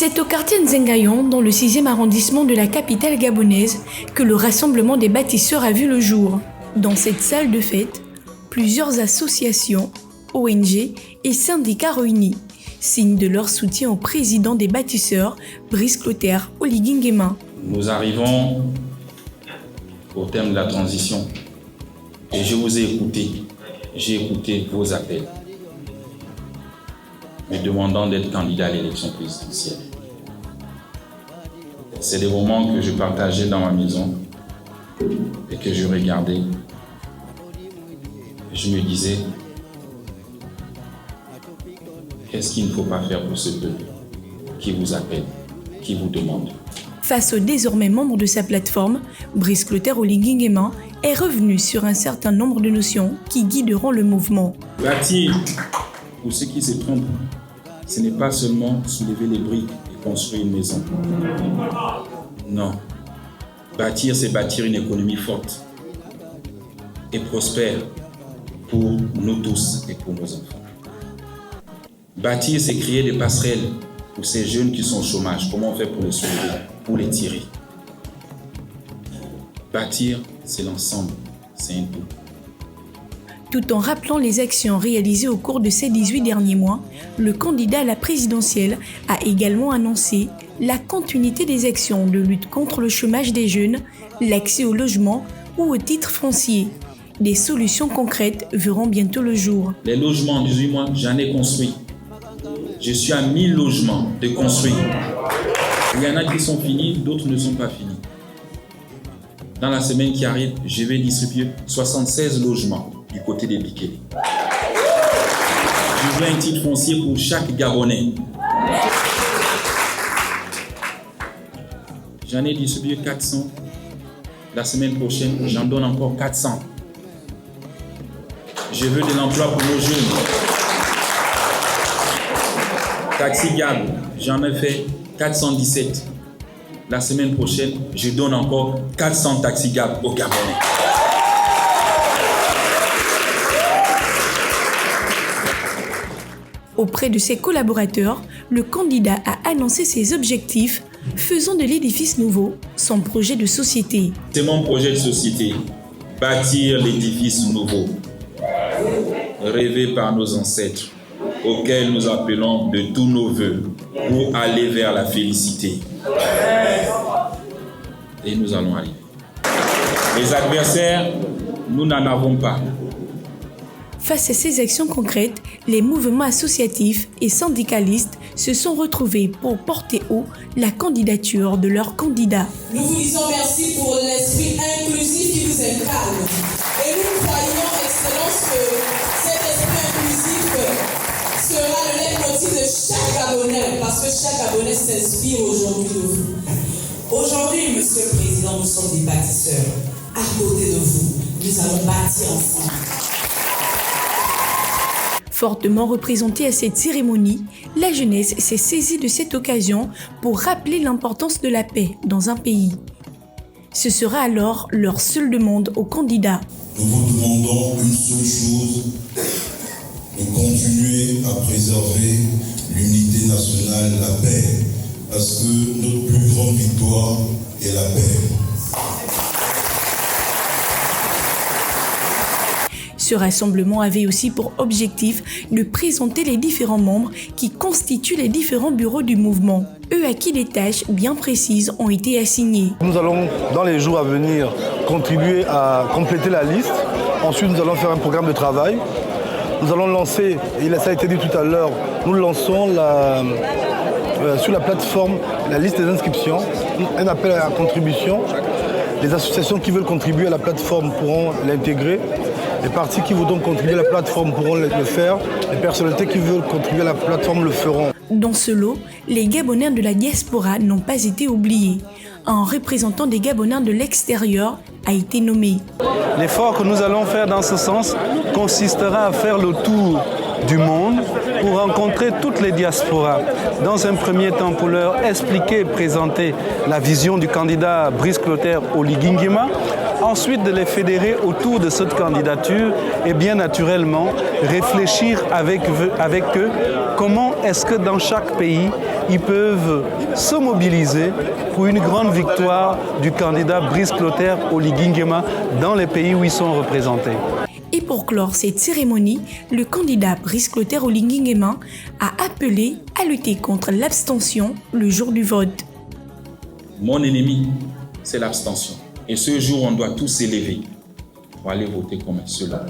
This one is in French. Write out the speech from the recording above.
C'est au quartier Nzengayon, dans le 6e arrondissement de la capitale gabonaise, que le rassemblement des bâtisseurs a vu le jour. Dans cette salle de fête, plusieurs associations, ONG et syndicats réunis, signe de leur soutien au président des bâtisseurs, Brice Clotaire Oligui Nguema. Nous arrivons au terme de la transition et je vous ai écouté. J'ai écouté vos appels, me demandant d'être candidat à l'élection présidentielle. C'est des moments que je partageais dans ma maison et que je regardais. Je me disais, qu'est-ce qu'il ne faut pas faire pour ce peuple qui vous appelle, qui vous demande. Face aux désormais membres de sa plateforme, Brice Clotaire Oligui Nguema est revenu sur un certain nombre de notions qui guideront le mouvement. Bâtir, pour ceux qui se trompent, ce n'est pas seulement soulever les briques et construire une maison. Non. Bâtir, c'est bâtir une économie forte et prospère pour nous tous et pour nos enfants. Bâtir, c'est créer des passerelles pour ces jeunes qui sont au chômage. Comment on fait pour les soulever, pour les tirer? Bâtir, c'est l'ensemble, c'est un tout. Tout en rappelant les actions réalisées au cours de ces 18 derniers mois, le candidat à la présidentielle a également annoncé la continuité des actions de lutte contre le chômage des jeunes, l'accès au logement ou au titre foncier. Des solutions concrètes verront bientôt le jour. Les logements en 18 mois, j'en ai construit. Je suis à 1000 logements de construits. Il y en a qui sont finis, d'autres ne sont pas finis. Dans la semaine qui arrive, je vais distribuer 76 logements du côté des Bikele. Je veux un titre foncier pour chaque Gabonais. J'en ai distribué 400. La semaine prochaine, j'en donne encore 400. Je veux de l'emploi pour nos jeunes. Taxi Gab, j'en ai fait 417. La semaine prochaine, je donne encore 400 Taxi Gab aux Gabonais. Auprès de ses collaborateurs, le candidat a annoncé ses objectifs, faisant de l'édifice nouveau son projet de société. C'est mon projet de société, bâtir l'édifice nouveau, rêvé par nos ancêtres, auquel nous appelons de tous nos voeux pour aller vers la félicité. Et nous allons arriver. Les adversaires, nous n'en avons pas. Face à ces actions concrètes, les mouvements associatifs et syndicalistes se sont retrouvés pour porter haut la candidature de leur candidat. Nous vous disons merci pour l'esprit inclusif qui vous incarne. Et nous croyons, Excellence, que cet esprit inclusif sera le leitmotiv de chaque Gabonais, parce que chaque Gabonais s'inspire aujourd'hui de vous. Aujourd'hui, Monsieur le Président, nous sommes des bâtisseurs. À côté de vous, nous allons bâtir ensemble. Fortement représentée à cette cérémonie, la jeunesse s'est saisie de cette occasion pour rappeler l'importance de la paix dans un pays. Ce sera alors leur seule demande aux candidats. Nous vous demandons une seule chose, de continuer à préserver l'unité nationale, la paix, parce que notre plus grande victoire est la paix. Ce rassemblement avait aussi pour objectif de présenter les différents membres qui constituent les différents bureaux du mouvement, eux à qui des tâches bien précises ont été assignées. Nous allons, dans les jours à venir, contribuer à compléter la liste. Ensuite, nous allons faire un programme de travail. Nous allons lancer, et ça a été dit tout à l'heure, nous lançons sur la plateforme la liste des inscriptions, un appel à la contribution. Les associations qui veulent contribuer à la plateforme pourront l'intégrer. Les partis qui voudront contribuer à la plateforme pourront le faire. Les personnalités qui veulent contribuer à la plateforme le feront. Dans ce lot, les Gabonais de la diaspora n'ont pas été oubliés. Un représentant des Gabonais de l'extérieur a été nommé. L'effort que nous allons faire dans ce sens consistera à faire le tour du monde pour rencontrer toutes les diasporas. Dans un premier temps, pour leur expliquer et présenter la vision du candidat Brice Clotaire Oligui Nguema. Ensuite, de les fédérer autour de cette candidature et bien naturellement réfléchir avec eux comment est-ce que dans chaque pays ils peuvent se mobiliser pour une grande victoire du candidat Brice Clotaire Oligui Nguema dans les pays où ils sont représentés. Et pour clore cette cérémonie, le candidat Brice Clotaire Oligui Nguema a appelé à lutter contre l'abstention le jour du vote. Mon ennemi, c'est l'abstention. Et ce jour, on doit tous s'élever pour aller voter comme cela.